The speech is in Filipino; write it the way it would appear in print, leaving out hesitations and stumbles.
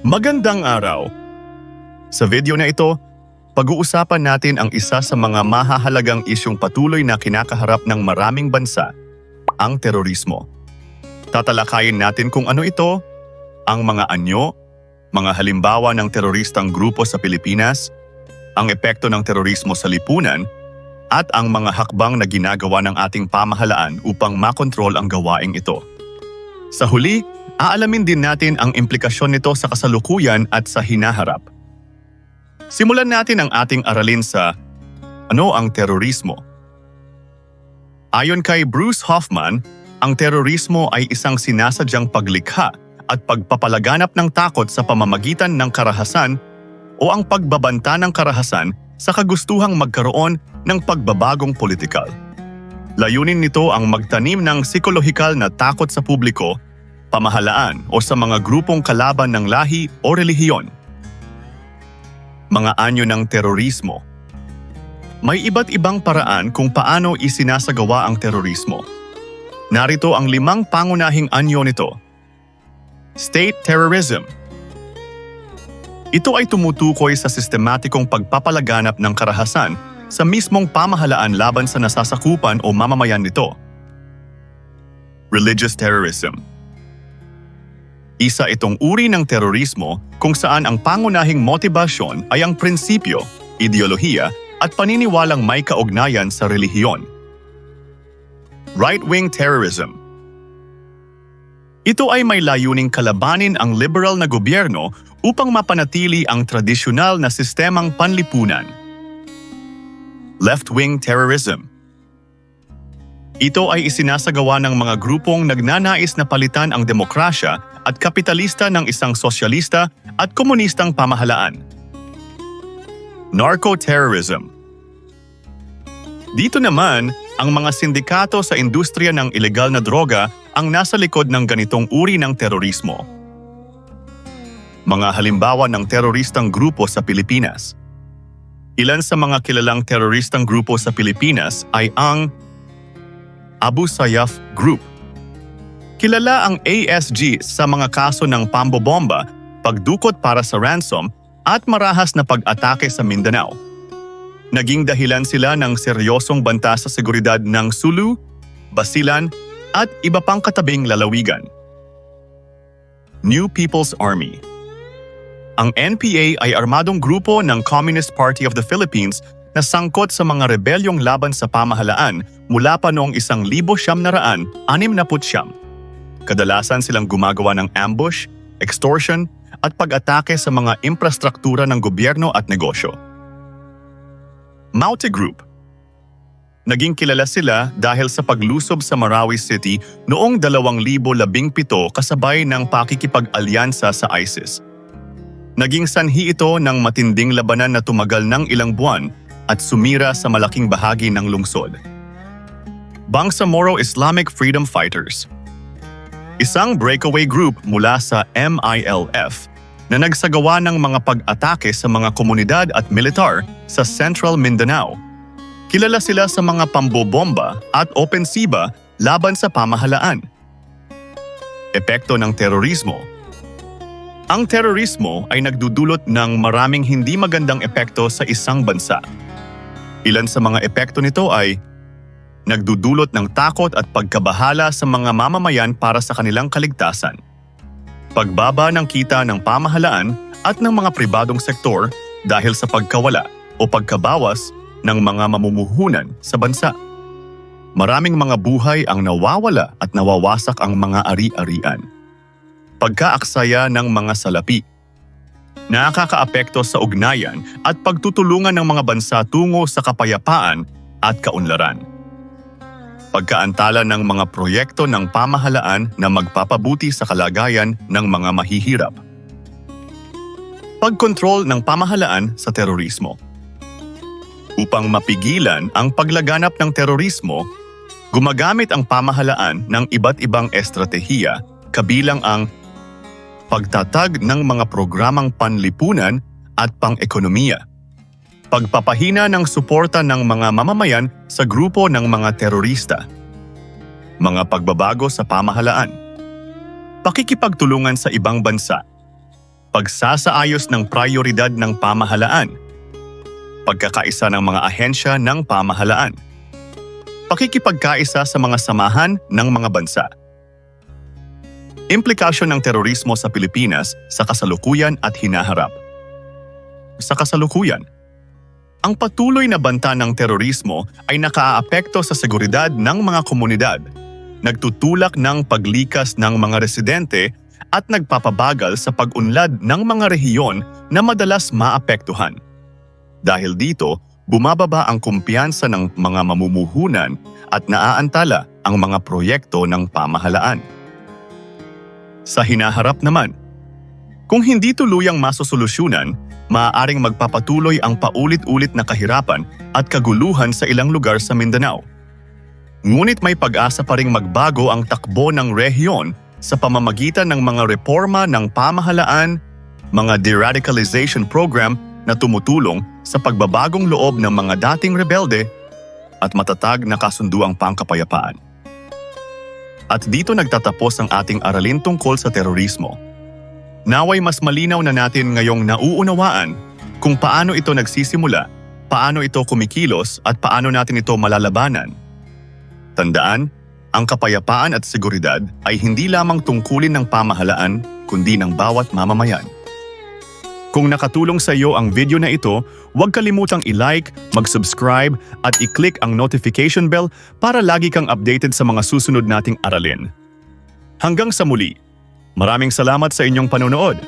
Magandang araw! Sa video na ito, pag-uusapan natin ang isa sa mga mahahalagang isyong patuloy na kinakaharap ng maraming bansa, ang terorismo. Tatalakayin natin kung ano ito, ang mga anyo, mga halimbawa ng teroristang grupo sa Pilipinas, ang epekto ng terorismo sa lipunan, at ang mga hakbang na ginagawa ng ating pamahalaan upang makontrol ang gawaing ito. Sa huli, aalamin din natin ang implikasyon nito sa kasalukuyan at sa hinaharap. Simulan natin ang ating aralin sa ano ang terorismo. Ayon kay Bruce Hoffman, ang terorismo ay isang sinasadyang paglikha at pagpapalaganap ng takot sa pamamagitan ng karahasan o ang pagbabanta ng karahasan sa kagustuhang magkaroon ng pagbabagong politikal. Layunin nito ang magtanim ng psikolohikal na takot sa publiko, pamahalaan o sa mga grupong kalaban ng lahi o relihiyon. Mga anyo ng terorismo. May iba't ibang paraan kung paano isinasagawa ang terorismo. Narito ang 5 pangunahing anyo nito. State terrorism. Ito ay tumutukoy sa sistematikong pagpapalaganap ng karahasan sa mismong pamahalaan laban sa nasasakupan o mamamayan nito. Religious terrorism. Isa itong uri ng terorismo kung saan ang pangunahing motibasyon ay ang prinsipyo, ideolohiya at paniniwalang may kaugnayan sa relihiyon. Right-wing terrorism. Ito ay may layuning kalabanin ang liberal na gobyerno upang mapanatili ang tradisyonal na sistemang panlipunan. Left-wing terrorism. Ito ay isinasagawa ng mga grupong nagnanais na palitan ang demokrasya at kapitalista ng isang sosyalista at komunistang pamahalaan. Narco-terrorism. Dito naman, ang mga sindikato sa industriya ng ilegal na droga ang nasa likod ng ganitong uri ng terorismo. Mga halimbawa ng teroristang grupo sa Pilipinas. Ilan sa mga kilalang teroristang grupo sa Pilipinas ay ang Abu Sayyaf Group. Kilala ang ASG sa mga kaso ng pambobomba, pagdukot para sa ransom at marahas na pag-atake sa Mindanao. Naging dahilan sila ng seryosong banta sa seguridad ng Sulu, Basilan at iba pang katabing lalawigan. New People's Army. Ang NPA ay armadong grupo ng Communist Party of the Philippines na sangkot sa mga rebelyong laban sa pamahalaan mula pa noong 1969. Kadalasan silang gumagawa ng ambush, extortion at pag-atake sa mga infrastruktura ng gobyerno at negosyo. Maute Group. Naging kilala sila dahil sa paglusob sa Marawi City noong 2017 kasabay ng pakikipag-alyansa sa ISIS. Naging sanhi ito ng matinding labanan na tumagal ng ilang buwan at sumira sa malaking bahagi ng lungsod. Bangsamoro Islamic Freedom Fighters. Isang breakaway group mula sa MILF na nagsagawa ng mga pag-atake sa mga komunidad at militar sa Central Mindanao. Kilala sila sa mga pambobomba at opensiba laban sa pamahalaan. Epekto ng terorismo. Ang terorismo ay nagdudulot ng maraming hindi magandang epekto sa isang bansa. Ilan sa mga epekto nito ay nagdudulot ng takot at pagkabahala sa mga mamamayan para sa kanilang kaligtasan, pagbaba ng kita ng pamahalaan at ng mga pribadong sektor dahil sa pagkawala o pagkabawas ng mga mamumuhunan sa bansa. Maraming mga buhay ang nawawala at nawawasak ang mga ari-arian. Pagkaaksaya ng mga salapi. Nakakaapekto sa ugnayan at pagtutulungan ng mga bansa tungo sa kapayapaan at kaunlaran. Pagkaantala ng mga proyekto ng pamahalaan na magpapabuti sa kalagayan ng mga mahihirap. Pagkontrol ng pamahalaan sa terorismo. Upang mapigilan ang paglaganap ng terorismo, gumagamit ang pamahalaan ng iba't ibang estratehiya kabilang ang pagtatag ng mga programang panlipunan at pang-ekonomiya, pagpapahina ng suporta ng mga mamamayan sa grupo ng mga terorista, mga pagbabago sa pamahalaan, pakikipagtulungan sa ibang bansa, pagsasaayos ng prayoridad ng pamahalaan, pagkakaisa ng mga ahensya ng pamahalaan, pakikipagkaisa sa mga samahan ng mga bansa. Implikasyon ng terorismo sa Pilipinas sa kasalukuyan at hinaharap. Sa kasalukuyan, ang patuloy na banta ng terorismo ay nakaaapekto sa seguridad ng mga komunidad, nagtutulak ng paglikas ng mga residente at nagpapabagal sa pag-unlad ng mga rehiyon na madalas maapektuhan. Dahil dito, bumababa ang kumpiyansa ng mga mamumuhunan at naaantala ang mga proyekto ng pamahalaan. Sa hinaharap naman, kung hindi tuluyang masosolusyonan, maaaring magpapatuloy ang paulit-ulit na kahirapan at kaguluhan sa ilang lugar sa Mindanao. Ngunit may pag-asa pa ring magbago ang takbo ng rehiyon sa pamamagitan ng mga reforma ng pamahalaan, mga de-radicalization program na tumutulong sa pagbabagong loob ng mga dating rebelde at matatag na kasunduang pangkapayapaan. At dito nagtatapos ang ating aralin tungkol sa terorismo. Naway mas malinaw na natin ngayong nauunawaan kung paano ito nagsisimula, paano ito kumikilos at paano natin ito malalabanan. Tandaan, ang kapayapaan at seguridad ay hindi lamang tungkulin ng pamahalaan kundi ng bawat mamamayan. Kung nakatulong sa iyo ang video na ito, huwag kalimutang i-like, mag-subscribe at i-click ang notification bell para lagi kang updated sa mga susunod nating aralin. Hanggang sa muli, maraming salamat sa inyong panonood.